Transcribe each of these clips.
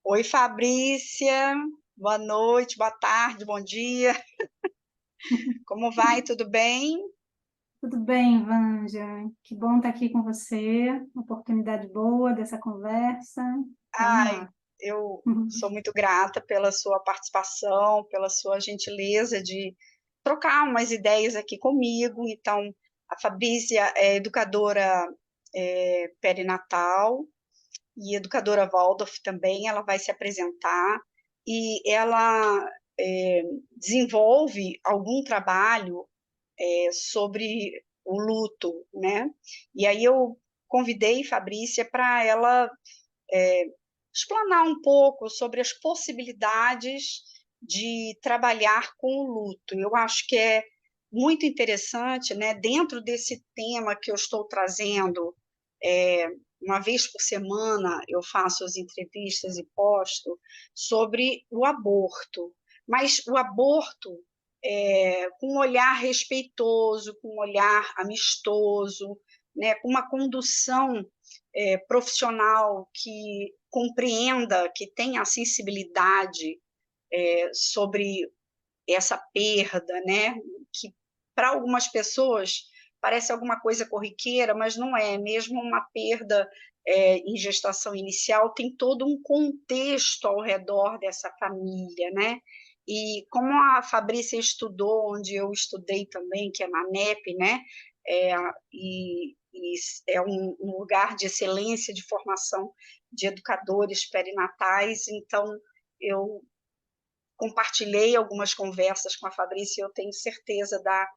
Oi, Fabrícia. Boa noite, boa tarde, bom dia. Como vai? Tudo bem? Tudo bem, Vanja? Que bom estar aqui com você. Oportunidade boa dessa conversa. Vamos Ai, lá. eu sou muito grata pela sua participação, pela sua gentileza de trocar umas ideias aqui comigo. Então, a Fabrícia é educadora perinatal e educadora Waldorf também. Ela vai se apresentar e ela desenvolve algum trabalho sobre o luto, né? E aí eu convidei Fabrícia para ela explanar um pouco sobre as possibilidades de trabalhar com o luto. Eu acho que é muito interessante, né? Dentro desse tema que eu estou trazendo, é, uma vez por semana eu faço as entrevistas e posto sobre o aborto, mas o aborto com um olhar respeitoso, com um olhar amistoso, né, com uma condução profissional que compreenda, que tenha a sensibilidade sobre essa perda, né, que para algumas pessoas parece alguma coisa corriqueira, mas não é. Mesmo uma perda em gestação inicial tem todo um contexto ao redor dessa família, né? E como a Fabrícia estudou, onde eu estudei também, que é na NEP, né? É, e é um lugar de excelência de formação de educadores perinatais, então eu compartilhei algumas conversas com a Fabrícia e eu tenho certeza da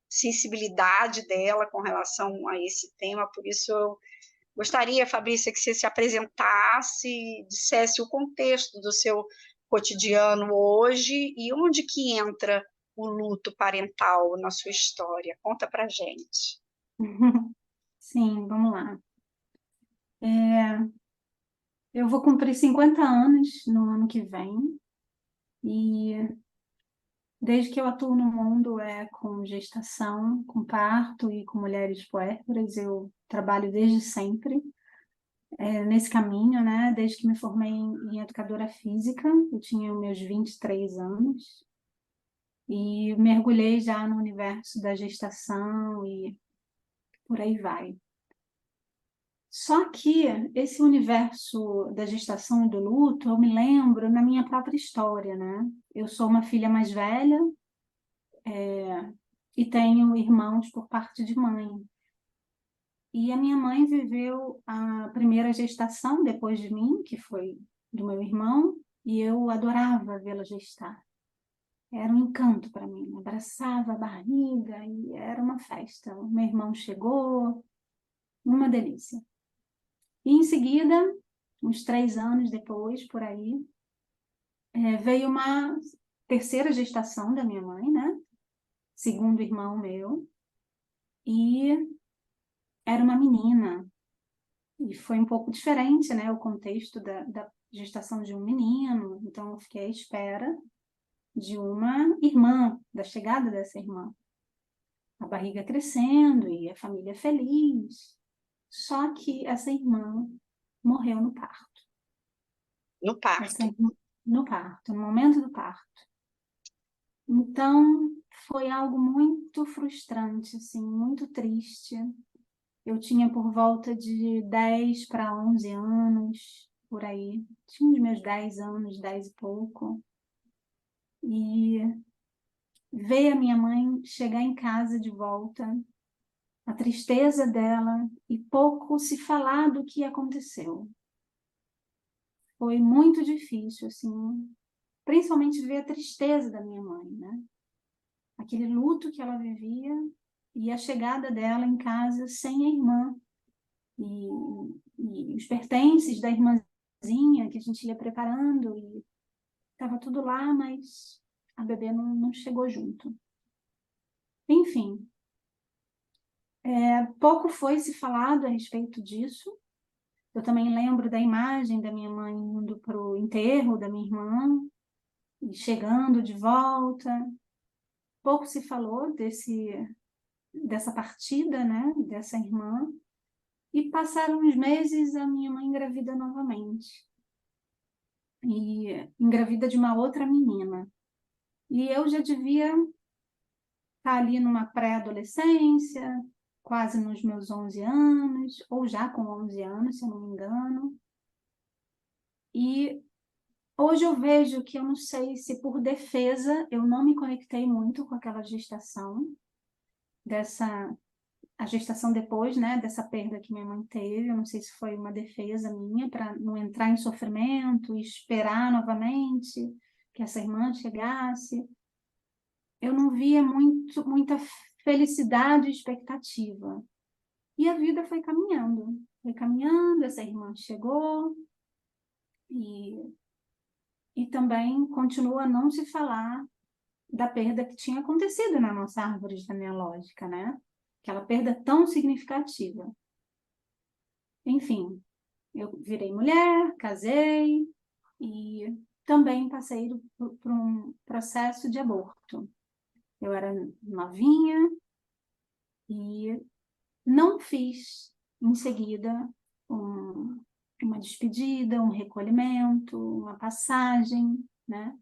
sensibilidade dela com relação a esse tema, por isso eu gostaria, Fabrícia, que você se apresentasse, dissesse o contexto do seu cotidiano hoje e onde que entra o luto parental na sua história. Conta pra gente. Sim, vamos lá. Eu vou cumprir 50 anos no ano que vem e desde que eu atuo no mundo com gestação, com parto e com mulheres puérperas, eu trabalho desde sempre nesse caminho, né? Desde que me formei em educadora física, eu tinha meus 23 anos. E mergulhei já no universo da gestação e por aí vai. Só que esse universo da gestação e do luto, eu me lembro na minha própria história, né? Eu sou uma filha mais velha, e tenho irmãos por parte de mãe. E a minha mãe viveu a primeira gestação depois de mim, que foi do meu irmão, e eu adorava vê-la gestar. Era um encanto para mim. Abraçava a barriga e era uma festa. O meu irmão chegou, uma delícia. E em seguida, uns 3 anos depois, por aí, veio uma terceira gestação da minha mãe, né? Segundo irmão meu, e era uma menina. E foi um pouco diferente, né? O contexto da gestação de um menino. Então, eu fiquei à espera de uma irmã, da chegada dessa irmã. A barriga crescendo e a família feliz. Só que essa irmã morreu no parto. No Essa parto. irmã, no parto, no momento do parto. Então, foi algo muito frustrante, assim, muito triste. Eu tinha por volta de 10 para 11 anos, por aí. Tinha os meus 10 anos, 10 e pouco. E ver a minha mãe chegar em casa de volta, a tristeza dela e pouco se falar do que aconteceu. Foi muito difícil, assim, principalmente ver a tristeza da minha mãe, né? Aquele luto que ela vivia e a chegada dela em casa sem a irmã e, e os pertences da irmãzinha que a gente ia preparando e estava tudo lá, mas a bebê não chegou junto. Enfim, pouco foi se falado a respeito disso. Eu também lembro da imagem da minha mãe indo para o enterro da minha irmã e chegando de volta. Pouco se falou dessa partida, né, dessa irmã. E passaram uns meses, a minha mãe engravida novamente. e engravida de uma outra menina. E eu já devia estar ali numa pré-adolescência, quase nos meus 11 anos, ou já com 11 anos, se eu não me engano. E hoje eu vejo que eu não sei se por defesa eu não me conectei muito com aquela gestação, a gestação depois, né, dessa perda que minha mãe teve. Eu não sei se foi uma defesa minha para não entrar em sofrimento e esperar novamente que essa irmã chegasse. Eu não via muita felicidade e expectativa. E a vida foi caminhando, essa irmã chegou e, e também continua a não se falar da perda que tinha acontecido na nossa árvore genealógica, né? Aquela perda tão significativa. Enfim, eu virei mulher, casei e também passei por um processo de aborto. Eu era novinha e não fiz em seguida uma despedida, um recolhimento, uma passagem, né,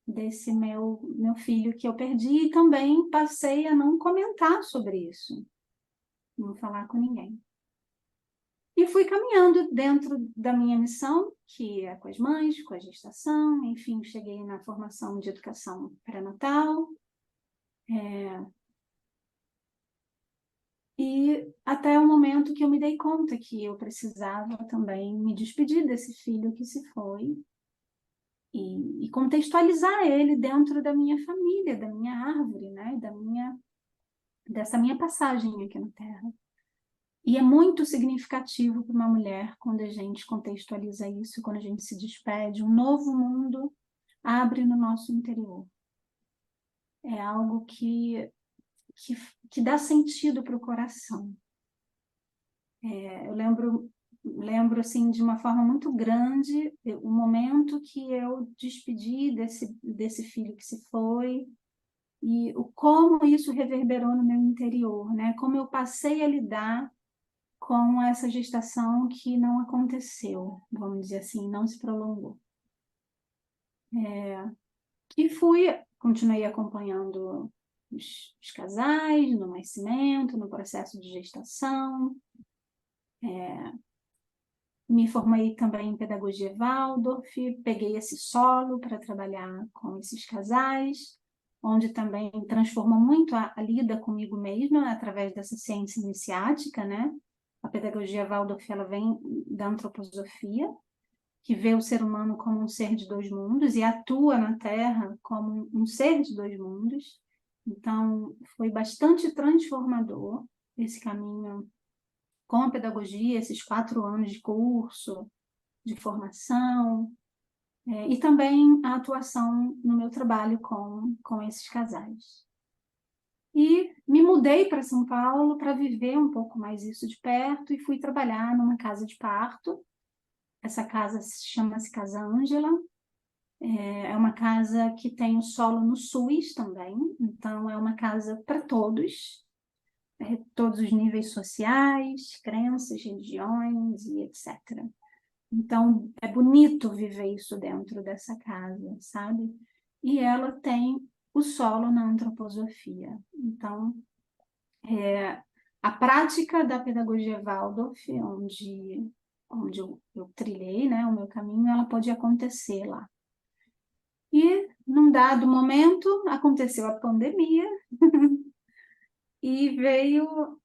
desse meu filho que eu perdi, e também passei a não comentar sobre isso, não falar com ninguém. E fui caminhando dentro da minha missão, que é com as mães, com a gestação, enfim, cheguei na formação de educação pré-natal, e até o momento que eu me dei conta que eu precisava também me despedir desse filho que se foi e contextualizar ele dentro da minha família, da minha árvore, né? Dessa minha passagem aqui na Terra. E é muito significativo para uma mulher quando a gente contextualiza isso, quando a gente se despede, um novo mundo abre no nosso interior. É algo que dá sentido para o coração. Eu lembro assim de uma forma muito grande o momento que eu despedi desse filho que se foi e como isso reverberou no meu interior, né? Como eu passei a lidar com essa gestação que não aconteceu, vamos dizer assim, não se prolongou. E continuei acompanhando os casais no nascimento, no processo de gestação. Me formei também em pedagogia Waldorf, peguei esse solo para trabalhar com esses casais, onde também transformou muito a lida comigo mesma através dessa ciência iniciática, né? A pedagogia Waldorf, ela vem da antroposofia, que vê o ser humano como um ser de dois mundos e atua na Terra como um ser de dois mundos. Então, foi bastante transformador esse caminho com a pedagogia, esses 4 anos de curso, de formação, e também a atuação no meu trabalho com esses casais. E me mudei para São Paulo para viver um pouco mais isso de perto e fui trabalhar numa casa de parto. Essa casa chama-se Casa Ângela. É uma casa que tem o solo no SUS também, então é uma casa para todos, todos os níveis sociais, crenças, religiões e etc. Então, é bonito viver isso dentro dessa casa, sabe? E ela tem o solo na antroposofia. Então, a prática da pedagogia Waldorf, onde eu trilhei, né, o meu caminho, ela pode acontecer lá. E, num dado momento, aconteceu a pandemia e veio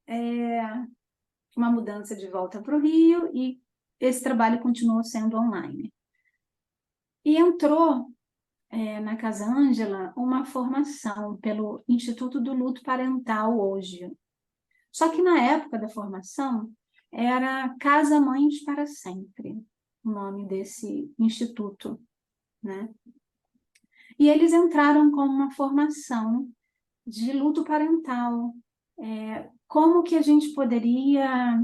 uma mudança de volta para o Rio e esse trabalho continuou sendo online. E entrou na Casa Ângela uma formação pelo Instituto do Luto Parental hoje. Só que na época da formação era Casa Mães para Sempre, o nome desse instituto, né? E eles entraram com uma formação de luto parental. Como que a gente poderia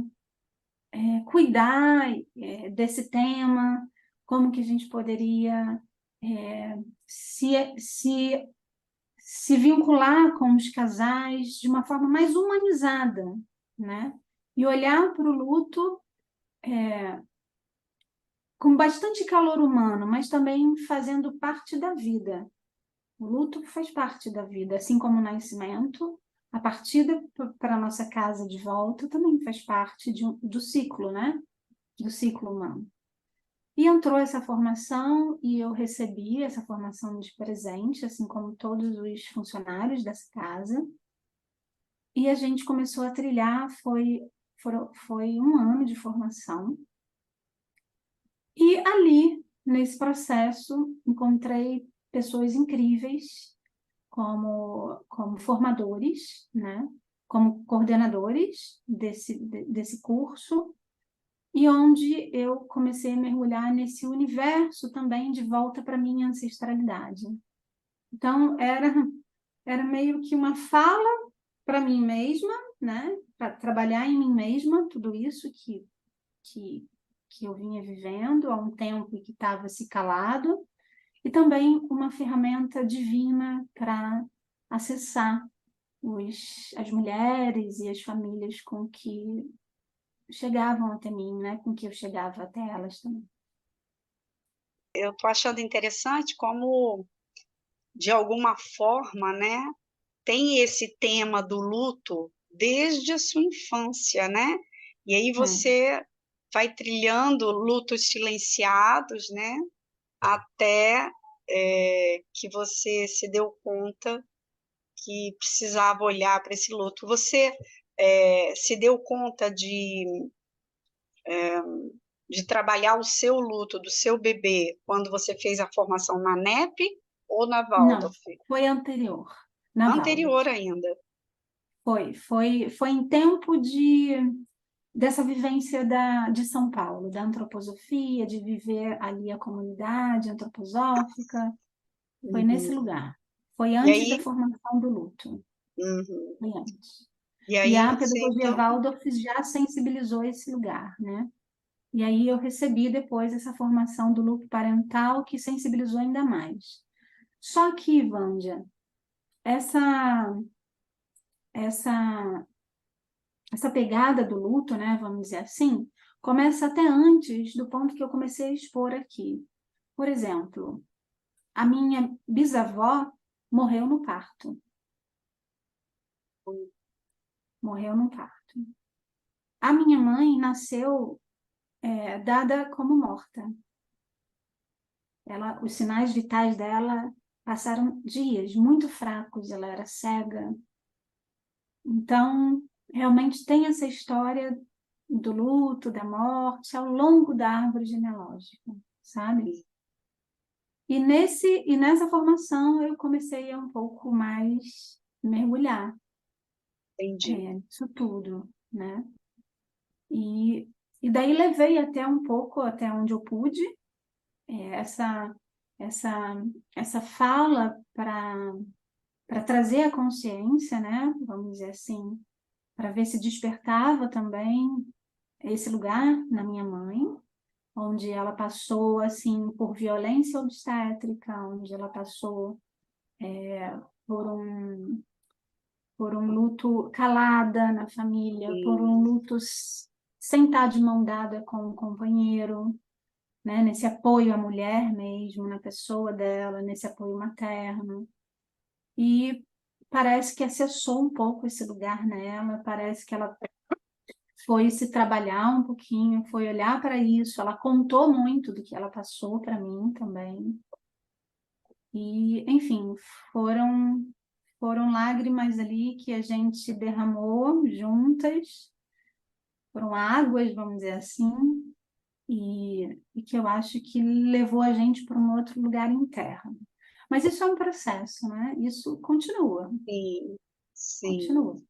cuidar desse tema, como que a gente poderia se vincular com os casais de uma forma mais humanizada, né? E olhar para o luto com bastante calor humano, mas também fazendo parte da vida. O luto faz parte da vida, assim como o nascimento, a partida para a nossa casa de volta também faz parte do ciclo, né? Do ciclo humano. E entrou essa formação e eu recebi essa formação de presente, assim como todos os funcionários dessa casa. E a gente começou a trilhar, foi um ano de formação. E ali, nesse processo, encontrei pessoas incríveis como formadores, né? Como coordenadores desse curso, e onde eu comecei a mergulhar nesse universo também de volta para a minha ancestralidade. Então, era meio que uma fala para mim mesma, né? Para trabalhar em mim mesma, tudo isso que, que eu vinha vivendo há um tempo e que estava se calado, e também uma ferramenta divina para acessar as mulheres e as famílias com que chegavam até mim, né? Com que eu chegava até elas também. Eu estou achando interessante como, de alguma forma, né, tem esse tema do luto desde a sua infância, né? E aí você vai trilhando lutos silenciados, né? Até que você se deu conta que precisava olhar para esse luto. Você se deu conta de trabalhar o seu luto do seu bebê quando você fez a formação na NEP ou na Não, Waldorf? foi anterior, na Waldorf. Anterior ainda. Foi em tempo dessa vivência de São Paulo, da antroposofia, de viver ali a comunidade antroposófica. Foi nesse Uhum. lugar. Foi E antes da aí, formação do luto. uhum. Foi antes. E E aí a você, pedagogia então, Waldorf já sensibilizou esse lugar, né? E aí eu recebi depois essa formação do luto parental que sensibilizou ainda mais. Só que, Wândia, essa, essa, essa pegada do luto, né, vamos dizer assim, começa até antes do ponto que eu comecei a expor aqui. Por exemplo, a minha bisavó morreu no parto. Morreu no parto. A minha mãe nasceu dada como morta. Os sinais vitais dela passaram dias muito fracos, ela era cega. Então, realmente tem essa história do luto, da morte, ao longo da árvore genealógica, sabe? E nessa formação eu comecei a um pouco mais mergulhar entendi. nisso tudo, né? E, e daí levei até um pouco, até onde eu pude, essa, essa, essa fala para trazer a consciência, né? Vamos dizer assim, para ver se despertava também esse lugar na minha mãe, onde ela passou assim por violência obstétrica, onde ela passou por um por um luto calada na família, por E, um luto sem estar de mão dada com o companheiro, né? Nesse apoio à mulher mesmo, na pessoa dela, nesse apoio materno. E parece que acessou um pouco esse lugar nela, parece que ela foi se trabalhar um pouquinho, foi olhar para isso, ela contou muito do que ela passou para mim também. E, enfim, foram foram lágrimas ali que a gente derramou juntas, foram águas, vamos dizer assim, e que eu acho que levou a gente para um outro lugar interno. Mas isso é um processo, né? Isso continua, sim, sim, continua.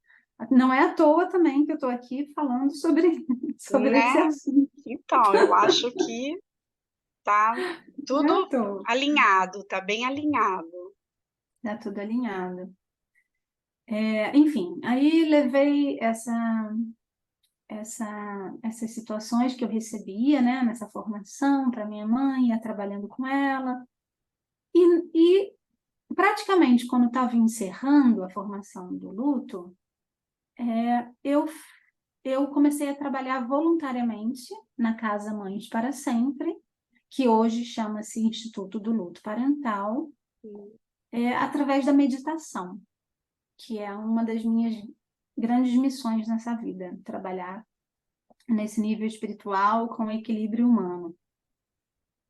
Não é à toa também que eu estou aqui falando sobre esse né? assunto. Então, eu acho que tá Não é à tudo toa. alinhado, tá bem alinhado. Está tudo alinhado. Enfim, aí levei essas situações que eu recebia, né, nessa formação para minha mãe, ia trabalhando com ela. E praticamente, quando estava encerrando a formação do luto, eu, eu comecei a trabalhar voluntariamente na Casa Mães para Sempre, que hoje chama-se Instituto do Luto Parental, Hum. através da meditação, que é uma das minhas grandes missões nessa vida, trabalhar nesse nível espiritual com equilíbrio humano.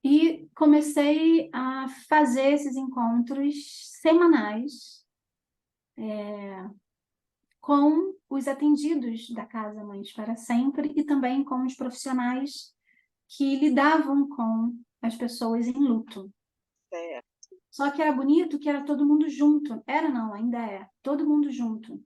E comecei a fazer esses encontros semanais com os atendidos da Casa Mães para Sempre e também com os profissionais que lidavam com as pessoas em luto. É. Só que era bonito que era todo mundo junto. Era não, ainda é. Todo mundo junto.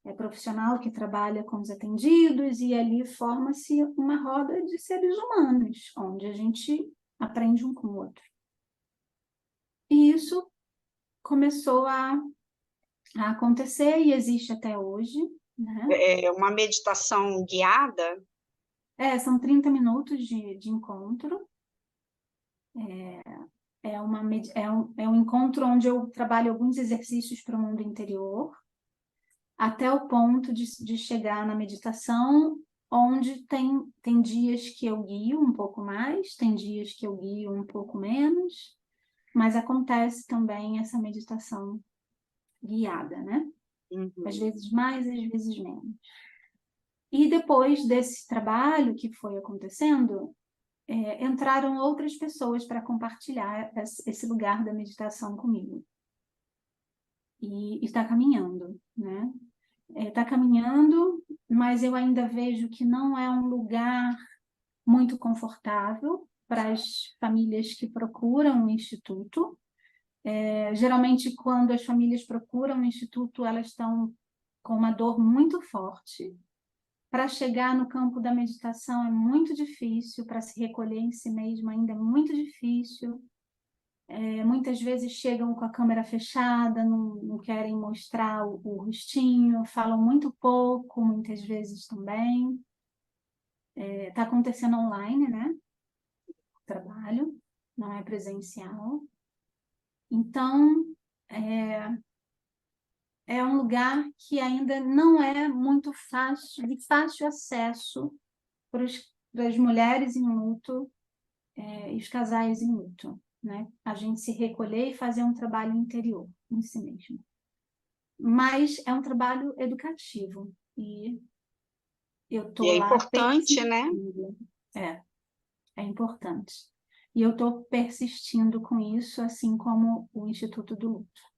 É profissional que trabalha com os atendidos e ali forma-se uma roda de seres humanos, onde a gente aprende um com o outro. E isso começou a acontecer e existe até hoje, né? É uma meditação guiada? São 30 minutos de encontro. É um encontro onde eu trabalho alguns exercícios para o mundo interior, até o ponto de chegar na meditação, onde tem dias que eu guio um pouco mais, tem dias que eu guio um pouco menos, mas acontece também essa meditação guiada, né? Às Uhum. vezes mais, às vezes menos. E depois desse trabalho que foi acontecendo, entraram outras pessoas para compartilhar esse lugar da meditação comigo. E está caminhando, né? Está caminhando, mas eu ainda vejo que não é um lugar muito confortável para as famílias que procuram o instituto. Geralmente, quando as famílias procuram o instituto, elas estão com uma dor muito forte. Para chegar no campo da meditação é muito difícil, para se recolher em si mesmo ainda é muito difícil. Muitas vezes chegam com a câmera fechada, não querem mostrar o rostinho, falam muito pouco, muitas vezes também. Está acontecendo online, né? O trabalho, não é presencial. Então, é um lugar que ainda não é muito fácil, de fácil acesso para as mulheres em luto e os casais em luto, né? A gente se recolher e fazer um trabalho interior em si mesmo. Mas é um trabalho educativo e eu E estou é lá importante, né? persistindo. É importante. E eu estou persistindo com isso, assim como o Instituto do Luto.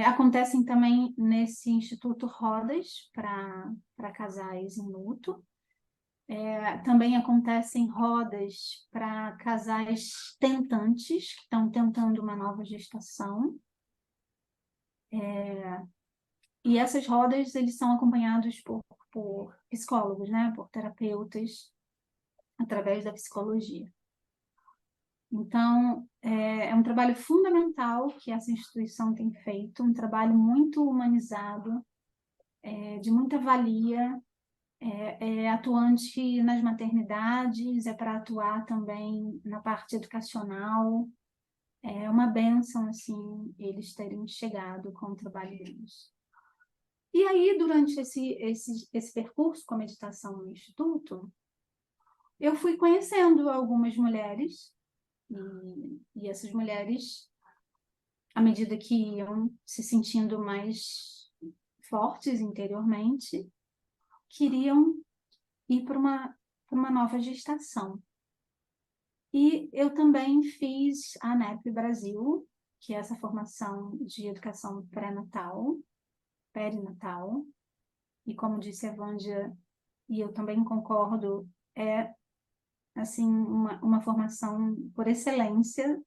Acontecem também nesse Instituto rodas para casais em luto. Também acontecem rodas para casais tentantes, que estão tentando uma nova gestação. E essas rodas, eles são acompanhados por psicólogos, né? Por terapeutas, através da psicologia. Então, é um trabalho fundamental que essa instituição tem feito, um trabalho muito humanizado, de muita valia, atuante nas maternidades, para atuar também na parte educacional. É uma bênção, assim, eles terem chegado com o trabalho deles. E aí, durante esse percurso com a meditação no Instituto, eu fui conhecendo algumas mulheres, e essas mulheres, à medida que iam se sentindo mais fortes interiormente, queriam ir para uma nova gestação. E eu também fiz a ANEP Brasil, que é essa formação de educação pré-natal, perinatal, e como disse a Wândia, e eu também concordo, é assim uma formação por excelência,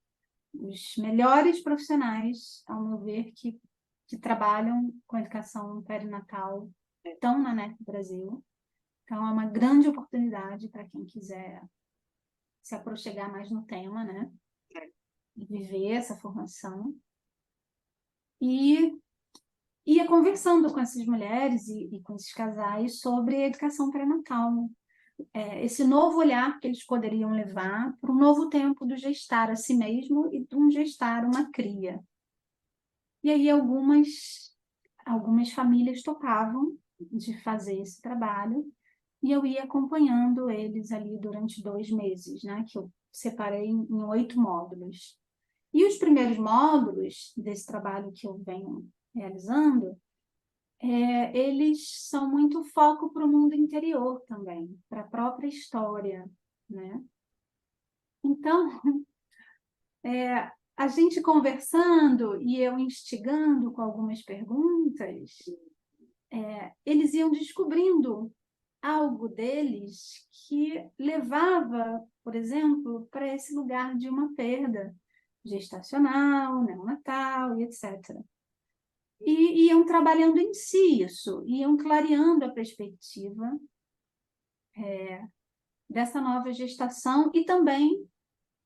os melhores profissionais, ao meu ver, que trabalham com educação perinatal estão na ANEP Brasil. Então, é uma grande oportunidade para quem quiser se aproximar mais no tema, né? E viver essa formação. E ia conversando com essas mulheres e com esses casais sobre a educação pré-natal. Esse novo olhar que eles poderiam levar para um novo tempo do gestar a si mesmo e de um gestar uma cria. E aí algumas famílias topavam de fazer esse trabalho e eu ia acompanhando eles ali durante 2 meses, né? Que eu separei em 8 módulos. E os primeiros módulos desse trabalho que eu venho realizando, eles são muito foco para o mundo interior também, para a própria história, né? Então, a gente conversando e eu instigando com algumas perguntas, eles iam descobrindo algo deles que levava, por exemplo, para esse lugar de uma perda gestacional, neonatal e etc. E iam trabalhando em si isso, iam clareando a perspectiva dessa nova gestação e também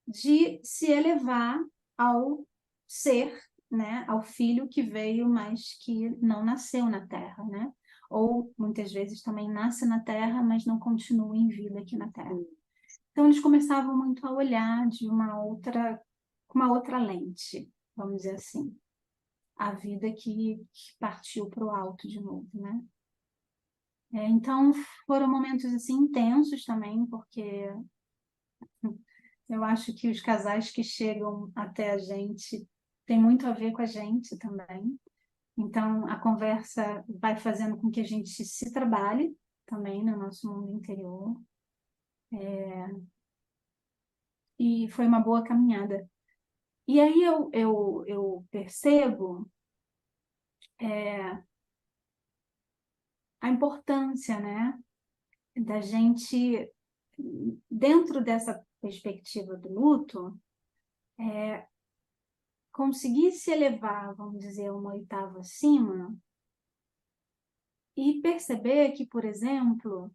de se elevar ao ser, né, ao filho que veio, mas que não nasceu na Terra, né? Ou muitas vezes também nasce na Terra, mas não continua em vida aqui na Terra. Então eles começavam muito a olhar de com uma outra lente, vamos dizer assim, a vida que partiu para o alto de novo, né? Então foram momentos assim intensos também, porque eu acho que os casais que chegam até a gente tem muito a ver com a gente também. Então, a conversa vai fazendo com que a gente se trabalhe também no nosso mundo interior. E foi uma boa caminhada. E aí eu percebo a importância, né, da gente, dentro dessa perspectiva do luto, conseguir se elevar, vamos dizer, uma oitava acima e perceber que, por exemplo,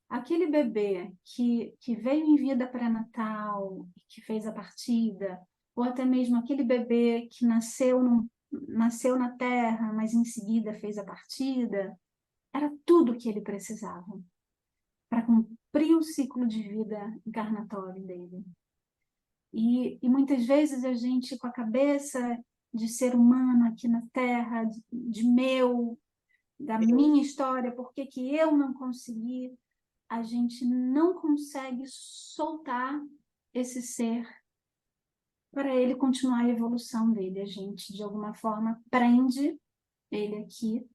aquele bebê que veio em vida pré-natal, que fez a partida, ou até mesmo aquele bebê que nasceu na Terra, mas em seguida fez a partida, era tudo o que ele precisava para cumprir o ciclo de vida encarnatório dele. E muitas vezes a gente, com a cabeça de ser humano aqui na Terra, da minha história, por que que eu não consegui, a gente não consegue soltar esse ser para ele continuar a evolução dele. A gente, de alguma forma, prende ele aqui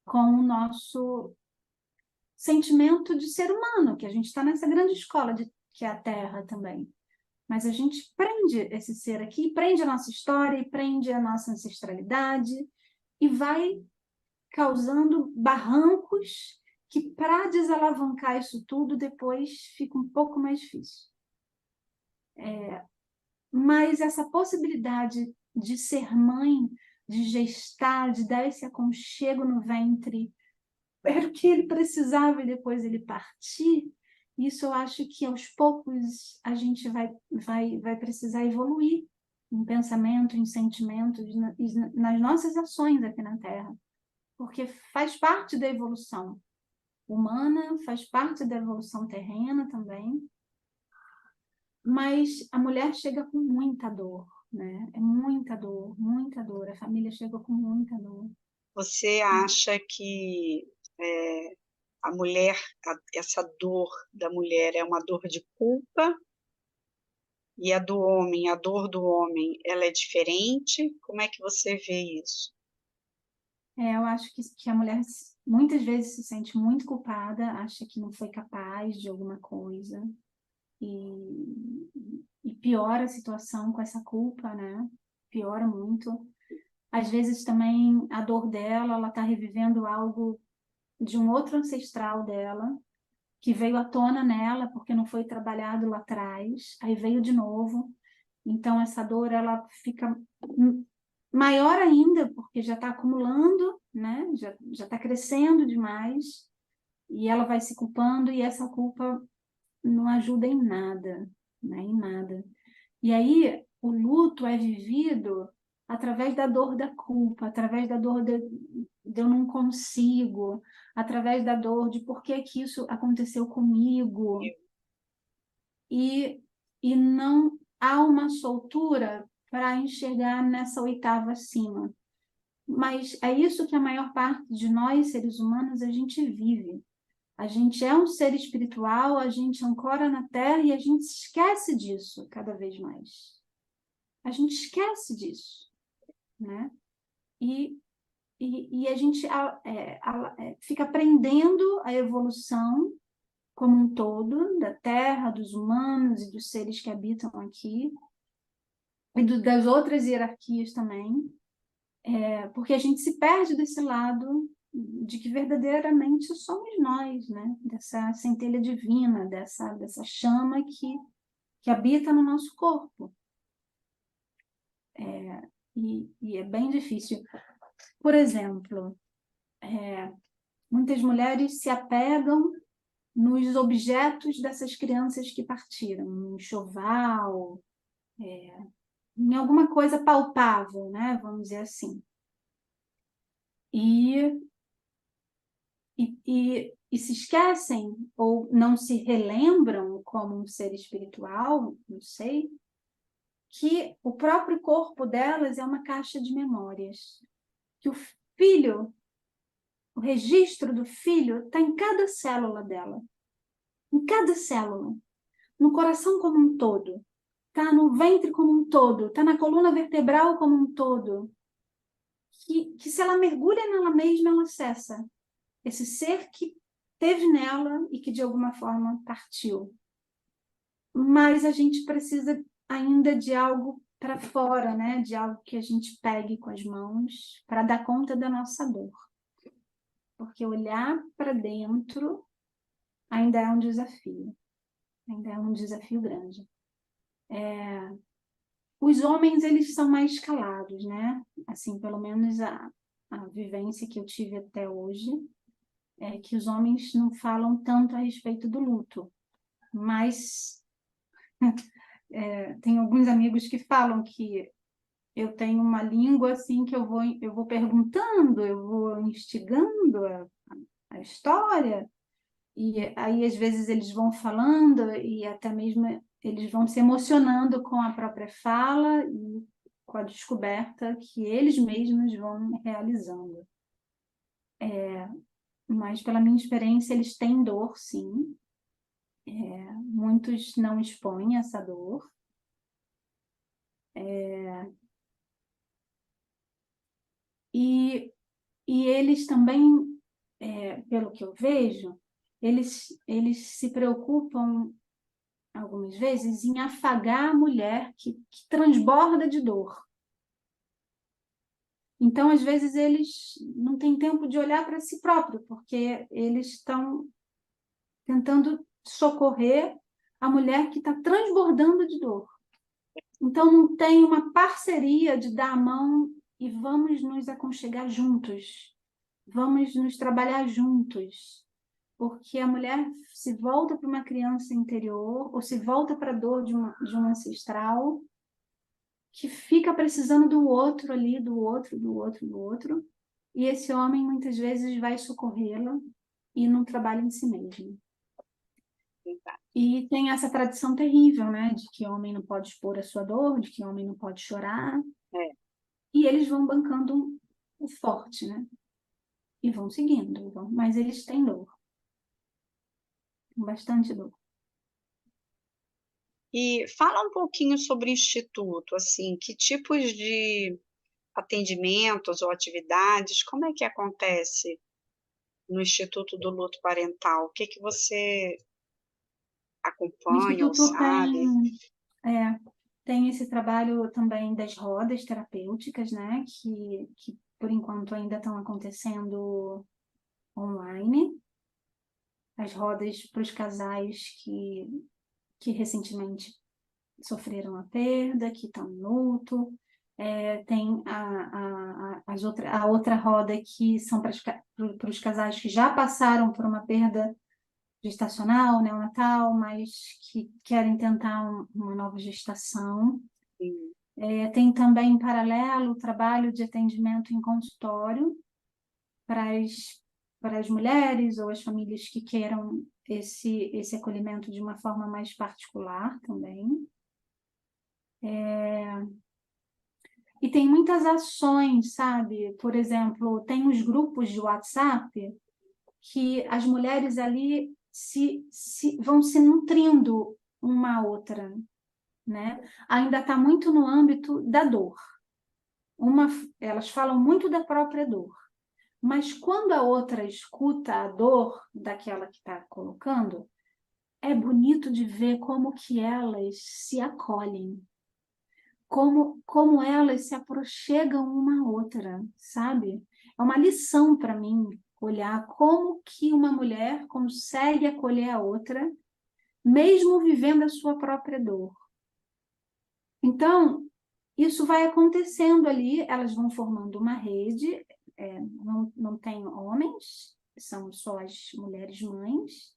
com o nosso sentimento de ser humano, que a gente está nessa grande escola que é a Terra também. Mas a gente prende esse ser aqui, prende a nossa história, e prende a nossa ancestralidade, e vai causando barrancos que, para desalavancar isso tudo, depois fica um pouco mais difícil. Mas essa possibilidade de ser mãe, de gestar, de dar esse aconchego no ventre, era o que ele precisava e depois ele partir, isso eu acho que aos poucos a gente vai precisar evoluir em pensamento, em sentimentos, nas nossas ações aqui na Terra, porque faz parte da evolução humana, faz parte da evolução terrena também, mas a mulher chega com muita dor, né? É muita dor, a família chega com muita dor. Você acha que a mulher, essa dor da mulher é uma dor de culpa e a do homem, a dor do homem, ela é diferente? Como é que você vê isso? Eu acho que a mulher muitas vezes se sente muito culpada, acha que não foi capaz de alguma coisa e piora a situação com essa culpa, né? Piora muito. Às vezes também a dor dela, ela está revivendo algo de um outro ancestral dela, que veio à tona nela porque não foi trabalhado lá atrás, aí veio de novo. Então essa dor ela fica maior ainda porque já está acumulando, né? Já está crescendo demais e ela vai se culpando e essa culpa não ajuda em nada, né? Em nada. E aí o luto é vivido através da dor da culpa, através da dor de eu não consigo, através da dor de por que que isso aconteceu comigo. E não há uma soltura para enxergar nessa oitava acima. Mas é isso que a maior parte de nós, seres humanos, a gente vive. A gente é um ser espiritual, a gente ancora na Terra e a gente esquece disso cada vez mais. A gente esquece disso, né? E a gente fica aprendendo a evolução como um todo, da Terra, dos humanos e dos seres que habitam aqui, e das outras hierarquias também, porque a gente se perde desse lado de que verdadeiramente somos nós, né? Dessa centelha divina, dessa chama que habita no nosso corpo. E é bem difícil. Por exemplo, muitas mulheres se apegam nos objetos dessas crianças que partiram, no enxoval, em alguma coisa palpável, né? Vamos dizer assim. E se esquecem ou não se relembram como um ser espiritual, não sei, que o próprio corpo delas é uma caixa de memórias, que o filho, o registro do filho está em cada célula dela, em cada célula, no coração como um todo, está no ventre como um todo, está na coluna vertebral como um todo, que se ela mergulha nela mesma, ela acessa esse ser que teve nela e que de alguma forma partiu. Mas a gente precisa ainda de algo para fora, né? De algo que a gente pegue com as mãos para dar conta da nossa dor. Porque olhar para dentro ainda é um desafio. Ainda é um desafio grande. Os homens, eles são mais calados, né? Assim, pelo menos a vivência que eu tive até hoje é que os homens não falam tanto a respeito do luto. Mas tem alguns amigos que falam que eu tenho uma língua assim que eu vou perguntando, eu vou instigando a história, e aí às vezes eles vão falando e até mesmo eles vão se emocionando com a própria fala e com a descoberta que eles mesmos vão realizando. Mas pela minha experiência eles têm dor, sim. Muitos não expõem essa dor. E eles também, pelo que eu vejo, eles se preocupam, algumas vezes, em afagar a mulher que transborda de dor. Então, às vezes, eles não têm tempo de olhar para si próprio, porque eles estão tentando socorrer a mulher que está transbordando de dor. Então, não tem uma parceria de dar a mão e vamos nos aconchegar juntos, vamos nos trabalhar juntos, porque a mulher se volta para uma criança interior ou se volta para a dor de um ancestral que fica precisando do outro ali, do outro, do outro, do outro, e esse homem muitas vezes vai socorrê-la e não trabalha em si mesmo. E tem essa tradição terrível, né, de que homem não pode expor a sua dor, de que homem não pode chorar, e eles vão bancando o forte, né, e vão seguindo, mas eles têm dor, bastante dor. E fala um pouquinho sobre o Instituto, assim, que tipos de atendimentos ou atividades, como é que acontece no Instituto do Luto Parental? O que que você O acompanha ou Instituto sabe? tem esse trabalho também das rodas terapêuticas, né, que por enquanto ainda estão acontecendo online. As rodas para os casais que recentemente sofreram a perda, que estão em luto. Tem a outra roda que são para os casais que já passaram por uma perda gestacional, neonatal, mas que querem tentar uma nova gestação. Sim. Tem também, em paralelo, o trabalho de atendimento em consultório para as mulheres ou as famílias que queiram esse acolhimento de uma forma mais particular também. E tem muitas ações, sabe? Por exemplo, tem os grupos de WhatsApp que as mulheres ali vão se nutrindo uma à outra, né? Ainda está muito no âmbito da dor. Elas falam muito da própria dor, mas quando a outra escuta a dor daquela que está colocando, é bonito de ver como que elas se acolhem, como elas se aproximam uma à outra, sabe? É uma lição para mim olhar como que uma mulher consegue acolher a outra, mesmo vivendo a sua própria dor. Então, isso vai acontecendo ali, elas vão formando uma rede, não tem homens, são só as mulheres mães,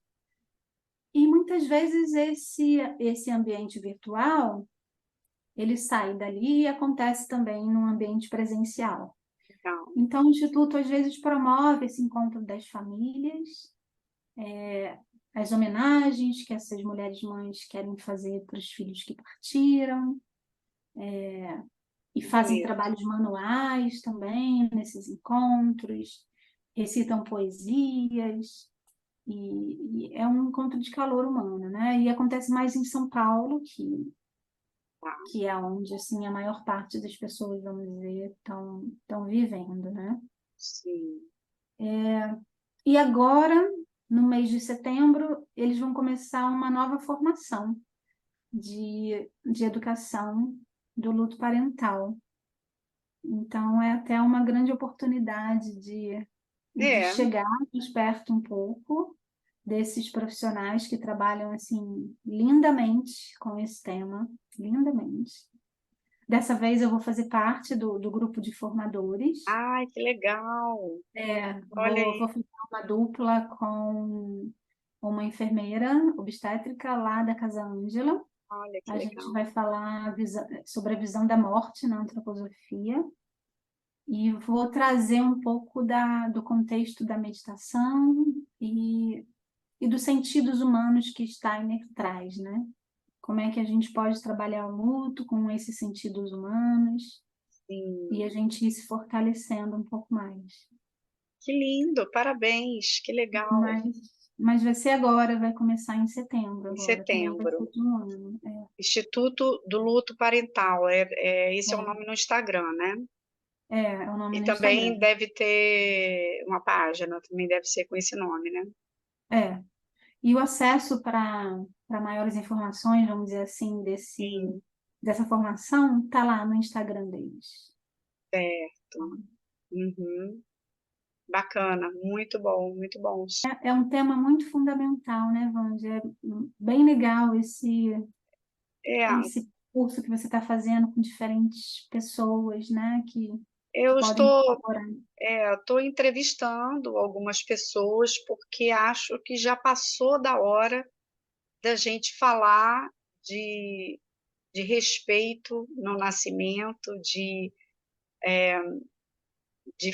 e muitas vezes esse ambiente virtual, ele sai dali e acontece também no ambiente presencial. Então, o Instituto, às vezes, promove esse encontro das famílias, as homenagens que essas mulheres mães querem fazer para os filhos que partiram, e fazem trabalhos manuais também nesses encontros, recitam poesias, e é um encontro de calor humano, né? E acontece mais em São Paulo, que é onde assim a maior parte das pessoas, vamos dizer, estão vivendo, né? Sim. E agora, no mês de setembro, eles vão começar uma nova formação de educação do luto parental. Então, é até uma grande oportunidade de chegar mais perto um pouco desses profissionais que trabalham assim lindamente com esse tema, lindamente. Dessa vez eu vou fazer parte do grupo de formadores. Ai, que legal! Olha Vou aí. fazer uma dupla com uma enfermeira obstétrica lá da Casa Ângela. Olha que A gente legal. vai falar sobre a visão da morte na antroposofia e vou trazer um pouco do contexto da meditação e dos sentidos humanos que Steiner traz, né? Como é que a gente pode trabalhar o luto com esses sentidos humanos e a Sim. gente ir se fortalecendo um pouco mais. Que lindo, parabéns, que legal. Mas, mas vai ser agora, vai começar em setembro Em agora, também vai setembro. ser de um ano. Instituto do Luto Parental, esse é o nome no Instagram, né? É o nome E no também Instagram. deve ter uma página, também deve ser com esse nome, né? É. E o acesso para maiores informações, vamos dizer assim, Sim, dessa formação, está lá no Instagram deles. certo. Uhum. Bacana, muito bom, muito bom. É um tema muito fundamental, né, Wanda? É bem legal É, esse curso que você está fazendo com diferentes pessoas, né, que eu podem estou, colaborar. estou entrevistando algumas pessoas porque acho que já passou da hora da gente falar de, de respeito no nascimento, de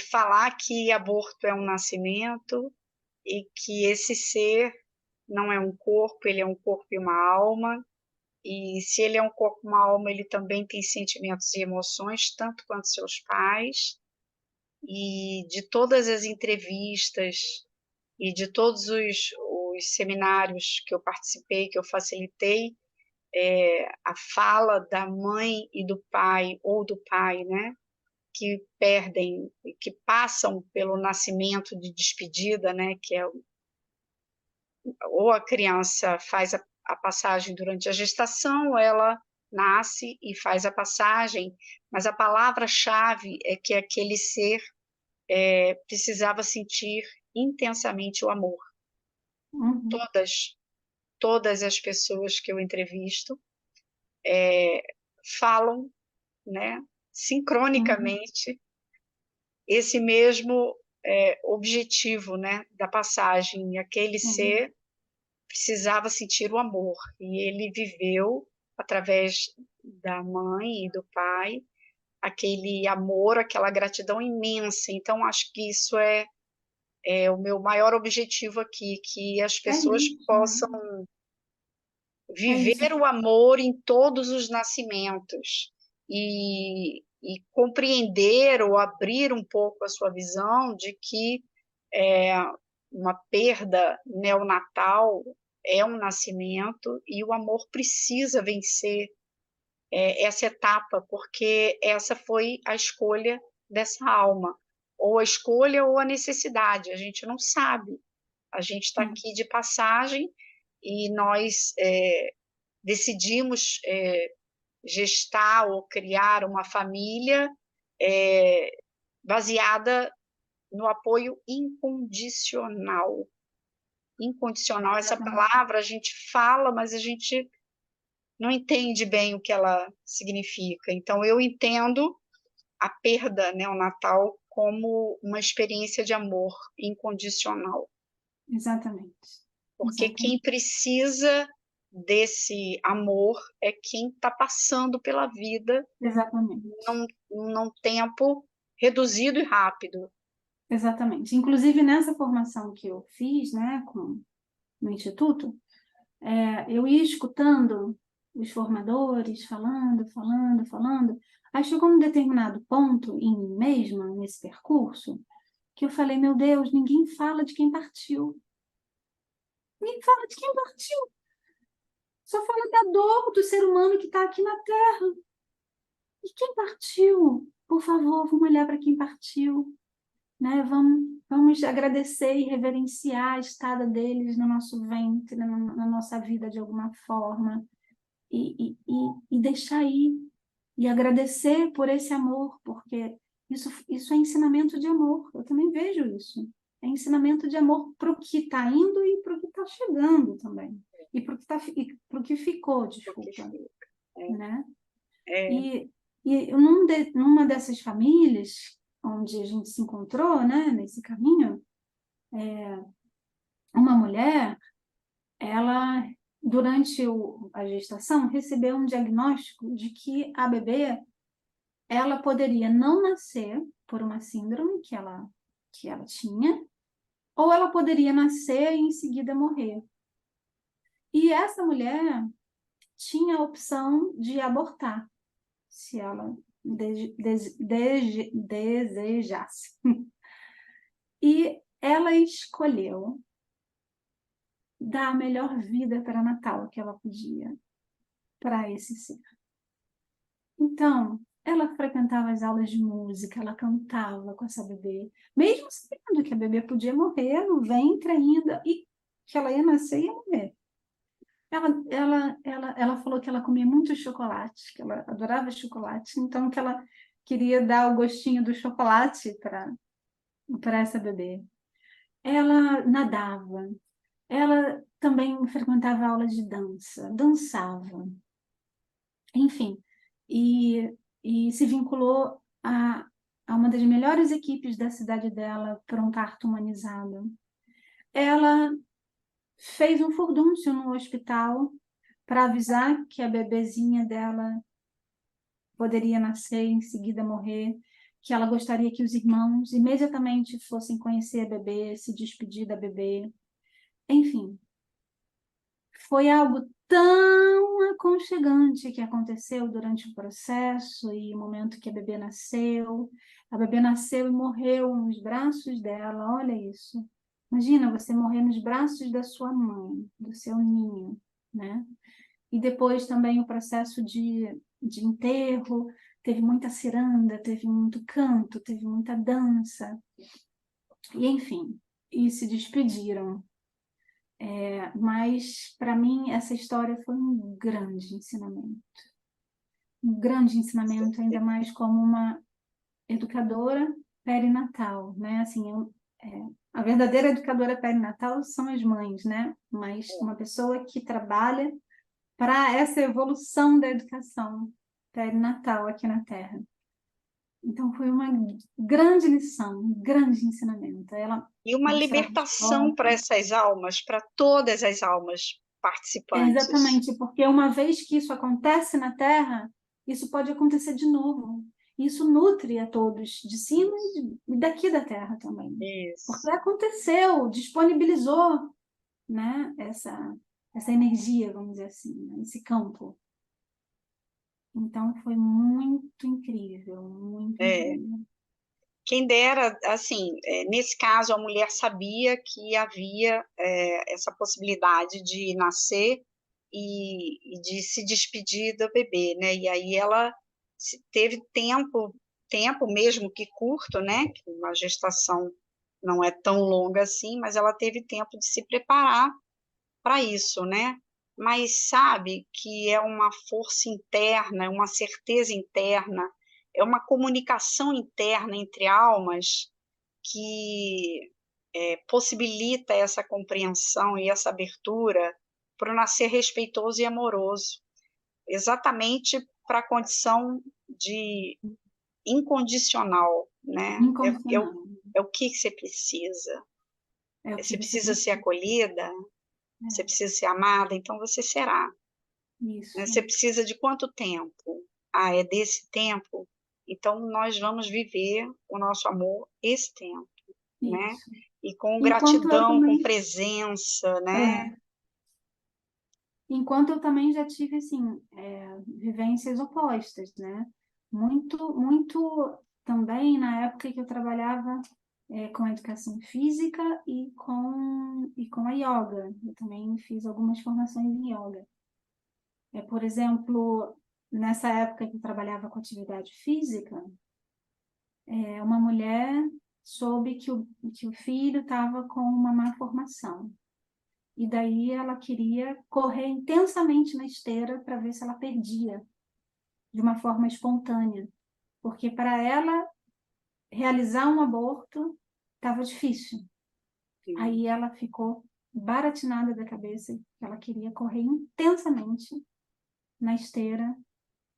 falar que aborto é um nascimento e que esse ser não é um corpo, ele é um corpo e uma alma, e se ele é um corpo e uma alma, ele também tem sentimentos e emoções, tanto quanto seus pais, e de todas as entrevistas e de todos os seminários que eu participei, que eu facilitei, a fala da mãe e do pai, ou do pai, né, que perdem, que passam pelo nascimento de despedida, né, que é ou a criança faz a passagem durante a gestação, ou ela nasce e faz a passagem, mas a palavra-chave é que aquele ser precisava sentir intensamente o amor. Uhum, Todas as pessoas que eu entrevisto falam, né, uhum, sincronicamente esse mesmo objetivo, né, da passagem. Aquele uhum. ser precisava sentir o amor e ele viveu através da mãe e do pai aquele amor, aquela gratidão imensa. Então acho que isso é o meu maior objetivo aqui, que as É pessoas isso, né? possam É isso. viver o amor em todos os nascimentos e compreender ou abrir um pouco a sua visão de que uma perda neonatal é um nascimento e o amor precisa vencer essa etapa, porque essa foi a escolha dessa alma, ou a escolha ou a necessidade, a gente não sabe. A gente está aqui de passagem e nós decidimos gestar ou criar uma família baseada no apoio incondicional. Incondicional, essa palavra a gente fala, mas a gente não entende bem o que ela significa. Então, eu entendo a perda neonatal como uma experiência de amor incondicional. Exatamente. Porque quem precisa desse amor é quem está passando pela vida Exatamente. num tempo reduzido e rápido. Exatamente. Inclusive, nessa formação que eu fiz, né, no Instituto, eu ia escutando os formadores falando. Aí chegou um determinado ponto em mim mesma, nesse percurso, que eu falei, meu Deus, ninguém fala de quem partiu. Ninguém fala de quem partiu. Só fala da dor do ser humano que está aqui na Terra. E quem partiu? Por favor, vamos olhar para quem partiu. Né? Vamos agradecer e reverenciar a estada deles no nosso ventre, na nossa vida de alguma forma. E deixar ir. E agradecer por esse amor, porque isso é ensinamento de amor. Eu também vejo isso. É ensinamento de amor para o que está indo e para o que está chegando também. E para o que ficou, desculpa. Né? E numa dessas famílias onde a gente se encontrou, né, nesse caminho, uma mulher, ela, durante a gestação, recebeu um diagnóstico de que a bebê ela poderia não nascer por uma síndrome que ela tinha, ou ela poderia nascer e em seguida morrer. E essa mulher tinha a opção de abortar, se ela desejasse. E ela escolheu dar a melhor vida pré-natal que ela podia para esse ser. Então, ela frequentava as aulas de música, ela cantava com essa bebê, mesmo sabendo que a bebê podia morrer no ventre ainda e que ela ia nascer e ia morrer. Ela falou que ela comia muito chocolate, que ela adorava chocolate, então que ela queria dar o gostinho do chocolate para essa bebê. Ela nadava, ela também frequentava aulas de dança, dançava, enfim, e se vinculou a uma das melhores equipes da cidade dela para um parto humanizado. Ela fez um furdúncio no hospital para avisar que a bebezinha dela poderia nascer e em seguida morrer, que ela gostaria que os irmãos imediatamente fossem conhecer a bebê, se despedir da bebê. Enfim, foi algo tão aconchegante que aconteceu durante o processo e o momento que a bebê nasceu. A bebê nasceu e morreu nos braços dela, olha isso. Imagina você morrer nos braços da sua mãe, do seu ninho, né? E depois também o processo de enterro, teve muita ciranda, teve muito canto, teve muita dança. E enfim, e se despediram. Mas, para mim, essa história foi um grande ensinamento. Um grande ensinamento, ainda mais como uma educadora perinatal, né? Assim, a verdadeira educadora perinatal são as mães, né? Mas uma pessoa que trabalha para essa evolução da educação perinatal aqui na Terra. Então, foi uma grande lição, um grande ensinamento. Ela E uma libertação para essas almas, para todas as almas participantes. Exatamente, porque uma vez que isso acontece na Terra, isso pode acontecer de novo. Isso nutre a todos de cima e daqui da Terra também. Isso. Porque aconteceu, disponibilizou, né, essa energia, vamos dizer assim, né, esse campo. Então, foi muito incrível, muito incrível. Quem dera, assim, nesse caso, a mulher sabia que havia essa possibilidade de nascer e de se despedir do bebê, né? E aí ela teve tempo mesmo que curto, né? Que uma gestação não é tão longa assim, mas ela teve tempo de se preparar para isso, né? Mas sabe que é uma força interna, é uma certeza interna, é uma comunicação interna entre almas que possibilita essa compreensão e essa abertura para o nascer respeitoso e amoroso, exatamente para a condição de incondicional, né? Incondicional. É o que você precisa. É o que Você você precisa ser precisa. acolhida, você É, precisa ser amada, então você será. Né? isso, Você precisa de quanto tempo? Ah, é desse tempo? Então nós vamos viver o nosso amor esse tempo, né? isso. E com Enquanto eu gratidão, com também, presença, né? é, enquanto eu também já tive, assim, vivências opostas, né? Muito também na época que eu trabalhava com a educação física e com a yoga. Eu também fiz algumas formações em yoga. Por exemplo, nessa época que eu trabalhava com atividade física, uma mulher soube que o filho estava com uma má formação. E daí ela queria correr intensamente na esteira para ver se ela perdia de uma forma espontânea, porque para ela realizar um aborto estava difícil. Sim. Aí ela ficou baratinada da cabeça, que ela queria correr intensamente na esteira.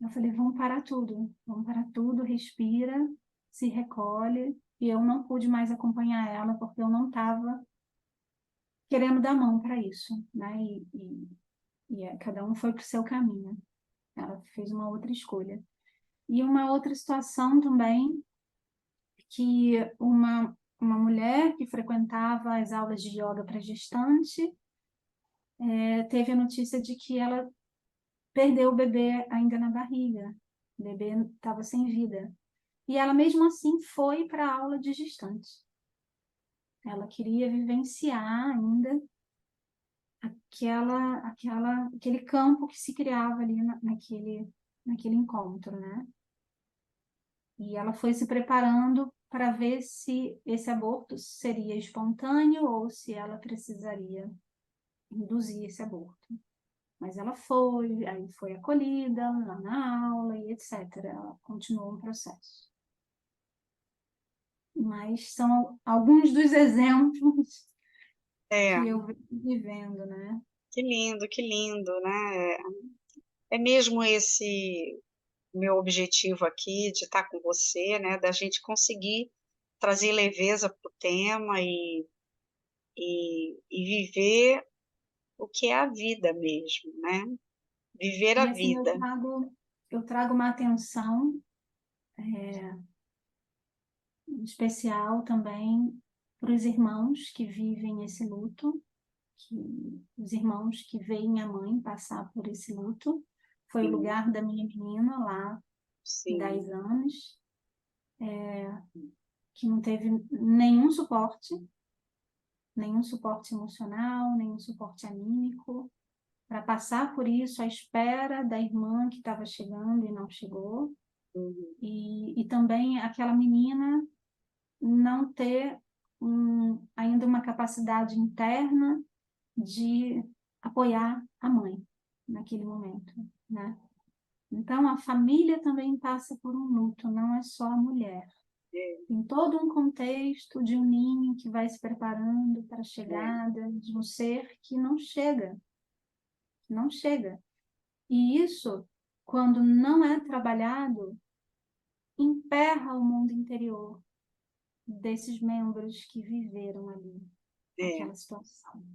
Eu falei, vamos parar tudo, respira, se recolhe. E eu não pude mais acompanhar ela porque eu não estava querendo dar mão para isso, né? Cada um foi para o seu caminho. Ela fez uma outra escolha. E uma outra situação também, que uma mulher que frequentava as aulas de yoga para gestante, teve a notícia de que ela perdeu o bebê ainda na barriga. O bebê estava sem vida. E ela, mesmo assim, foi para a aula de gestante. Ela queria vivenciar ainda aquele campo que se criava ali naquele encontro, né? E ela foi se preparando para ver se esse aborto seria espontâneo ou se ela precisaria induzir esse aborto. Mas ela foi, aí foi acolhida lá na aula e etc. Ela continuou o processo. Mas são alguns dos exemplos É, que eu venho vivendo, né? que lindo, né? É mesmo esse meu objetivo aqui de estar com você, né? Da gente conseguir trazer leveza para o tema e viver o que é a vida mesmo, né? Viver a E assim vida. eu trago uma atenção especial também para os irmãos que vivem esse luto, os irmãos que veem a mãe passar por esse luto. Foi o Sim, lugar da minha menina lá, sim. 10 anos, que não teve nenhum suporte emocional, nenhum suporte anímico, para passar por isso, à espera da irmã que estava chegando e não chegou, Uhum. e também aquela menina não ter ainda uma capacidade interna de apoiar a mãe naquele momento, né? Então, a família também passa por um luto, não é só a mulher. É, Tem todo um contexto de um ninho que vai se preparando para a é, chegada de um ser que não chega, não chega. E isso, quando não é trabalhado, emperra o mundo interior desses membros que viveram ali é, aquela situação.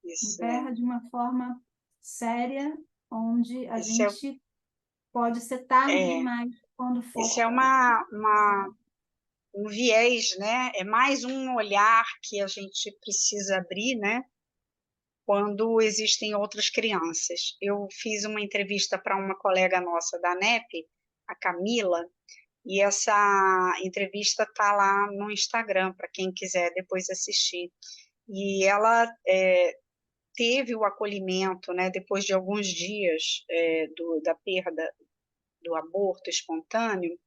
isso é. Emperra de uma forma séria, onde a Esse é, gente pode ser tarde é, demais quando esse for. é um viés, né? É mais um olhar que a gente precisa abrir, né? Quando existem outras crianças. Eu fiz uma entrevista para uma colega nossa da NEP, a Camila, e essa entrevista está lá no Instagram, para quem quiser depois assistir. E ela teve o acolhimento, né, depois de alguns dias da perda do aborto espontâneo,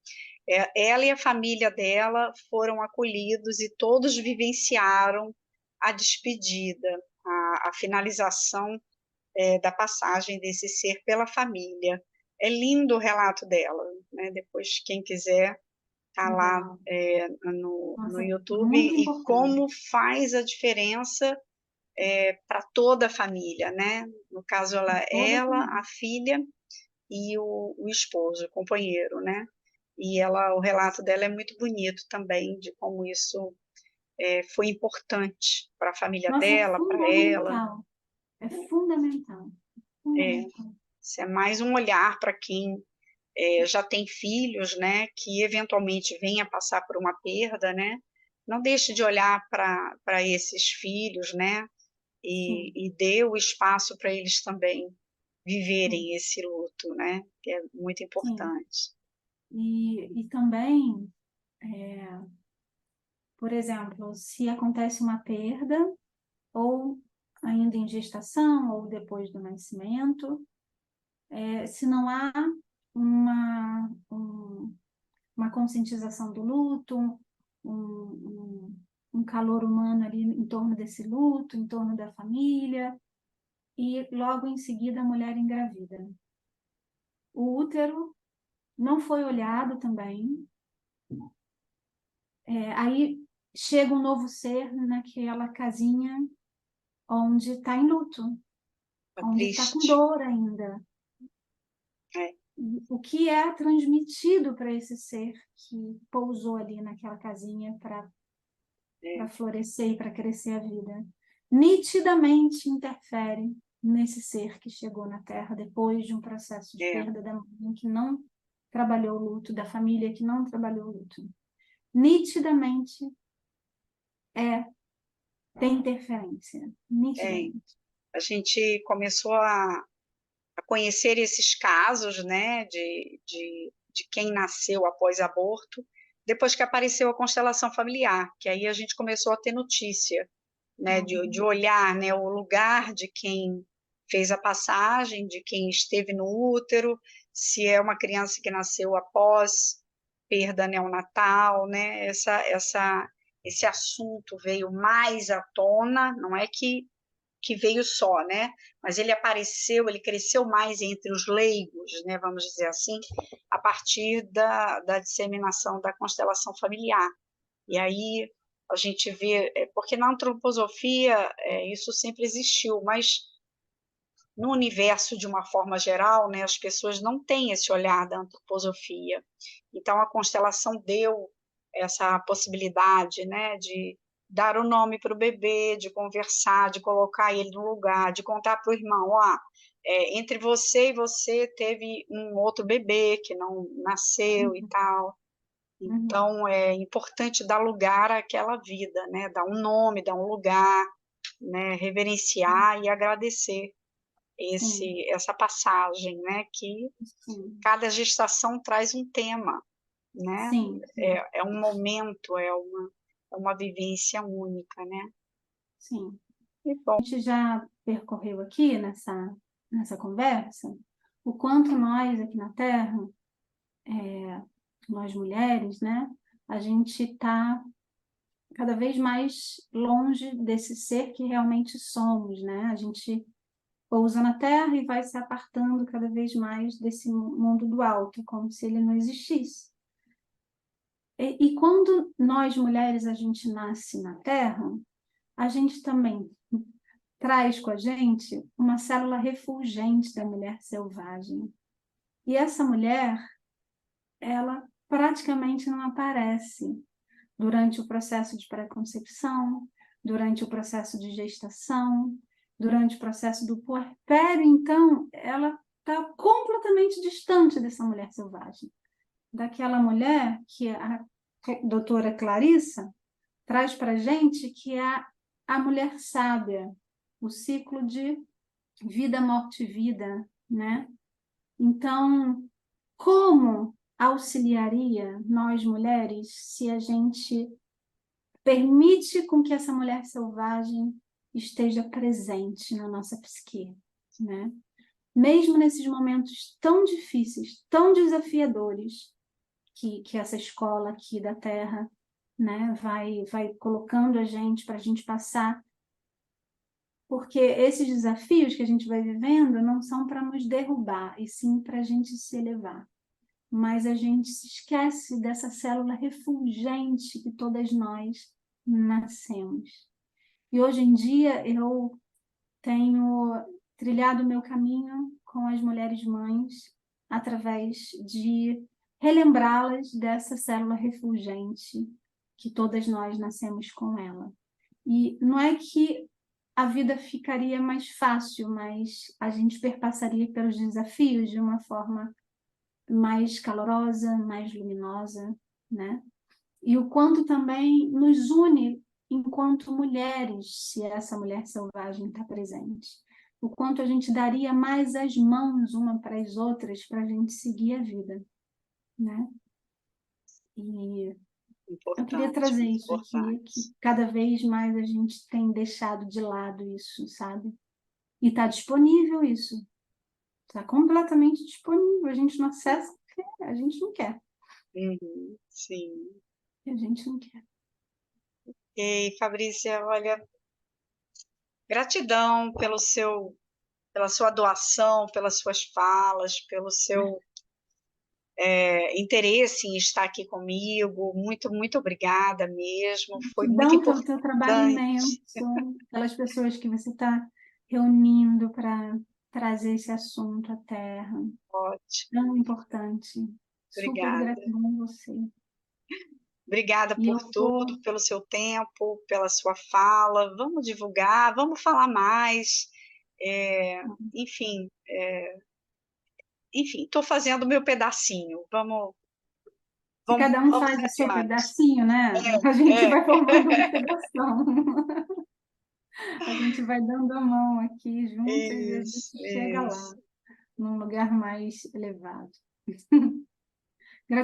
ela e a família dela foram acolhidos e todos vivenciaram a despedida, a finalização da passagem desse ser pela família. É lindo o relato dela, né? Depois, quem quiser, tá lá Legal. no Nossa, YouTube, muito e como importante. faz a diferença para toda a família, né? No caso, Toda a ela, a família. filha e o esposo, o companheiro, né? E o relato dela é muito bonito também, de como isso foi importante para a família Nossa, é dela, para ela. fundamental. É fundamental. É, Fundamental. isso é mais um olhar para quem já tem filhos, né, que eventualmente venha passar por uma perda, né, não deixe de olhar para esses filhos, né, Sim, e dê o espaço para eles também sim, viverem esse luto, né, que é muito sim. importante. E também, por exemplo, se acontece uma perda, ou ainda em gestação, ou depois do nascimento, se não há uma, uma conscientização do luto, um calor humano ali em torno desse luto, em torno da família, e logo em seguida a mulher engravida. O útero não foi olhado também. Aí chega um novo ser naquela casinha onde está em luto, Tá onde está com triste. dor ainda. É, O que é transmitido para esse ser que pousou ali naquela casinha para é, florescer e para crescer a vida? Nitidamente interfere nesse ser que chegou na Terra depois de um processo de é, perda da mãe que não trabalhou o luto, da família que não trabalhou o luto. Nitidamente tem interferência, é. nitidamente. A gente começou a conhecer esses casos, né, de quem nasceu após aborto, depois que apareceu a constelação familiar, que aí a gente começou a ter notícia, né, de Uhum, olhar, né, o lugar de quem fez a passagem, de quem esteve no útero, se é uma criança que nasceu após perda neonatal, né, esse assunto veio mais à tona, não é que veio só, né? Mas ele apareceu, ele cresceu mais entre os leigos, né? Vamos dizer assim, a partir da disseminação da constelação familiar. E aí a gente vê, porque na antroposofia isso sempre existiu, mas no universo de uma forma geral, né, as pessoas não têm esse olhar da antroposofia. Então a constelação deu essa possibilidade, né, de dar o nome para o bebê, de conversar, de colocar ele no lugar, de contar para o irmão, ó, entre você e você teve um outro bebê que não nasceu e uhum, tal. uhum. Então é importante dar lugar àquela vida, né, dar um nome, dar um lugar, né, reverenciar e agradecer Sim, essa passagem, né, que sim, cada gestação traz um tema, né, sim, sim, é um momento, é uma vivência única, né, sim. e bom, A gente já percorreu aqui nessa conversa o quanto nós aqui na Terra, nós mulheres, né, a gente está cada vez mais longe desse ser que realmente somos, né? A gente pousa na Terra e vai se apartando cada vez mais desse mundo do alto, como se ele não existisse. E quando nós mulheres a gente nasce na Terra, a gente também traz com a gente uma célula refulgente da mulher selvagem. E essa mulher, ela praticamente não aparece durante o processo de pré-concepção, durante o processo de gestação, durante o processo do puerpério. Então, ela está completamente distante dessa mulher selvagem, daquela mulher que a doutora Clarissa traz para a gente, que é a mulher sábia, o ciclo de vida, morte e vida, né? Então, como auxiliaria nós mulheres se a gente permite com que essa mulher selvagem esteja presente na nossa psique, né? Mesmo nesses momentos tão difíceis, tão desafiadores, que essa escola aqui da Terra, né, vai colocando a gente para a gente passar, porque esses desafios que a gente vai vivendo não são para nos derrubar, e sim para a gente se elevar. Mas a gente se esquece dessa célula refulgente que todas nós nascemos. E hoje em dia eu tenho trilhado o meu caminho com as mulheres mães através de relembrá-las dessa célula refulgente que todas nós nascemos com ela. E não é que a vida ficaria mais fácil, mas a gente perpassaria pelos desafios de uma forma mais calorosa, mais luminosa, né? E o quanto também nos une enquanto mulheres, se essa mulher selvagem está presente. O quanto a gente daria mais as mãos uma para as outras para a gente seguir a vida, né? E eu queria Importante, trazer muito isso aqui, importante. que cada vez mais a gente tem deixado de lado isso, sabe? E está disponível isso. Está completamente disponível. A gente não acessa porque a gente não quer. Sim. A gente não quer. E, Fabrícia, olha, gratidão pela sua doação, pelas suas falas, pelo seu interesse em estar aqui comigo. Muito, muito obrigada mesmo. Foi muito Gratidão pelo teu trabalho importante. imenso, pelas pessoas que você está reunindo para trazer esse assunto à Terra. Ótimo, Tão importante. Super obrigada. gratidão a você. Obrigada E por eu tudo, pelo seu tempo, pela sua fala. Vamos divulgar, vamos falar mais. É, enfim, estou fazendo o meu pedacinho. Vamos, se vamos, cada um vamos faz o seu adiante. pedacinho, né? A gente É, vai formando um pedação. A gente vai dando a mão aqui juntas e a gente chega lá, isso. num lugar mais elevado.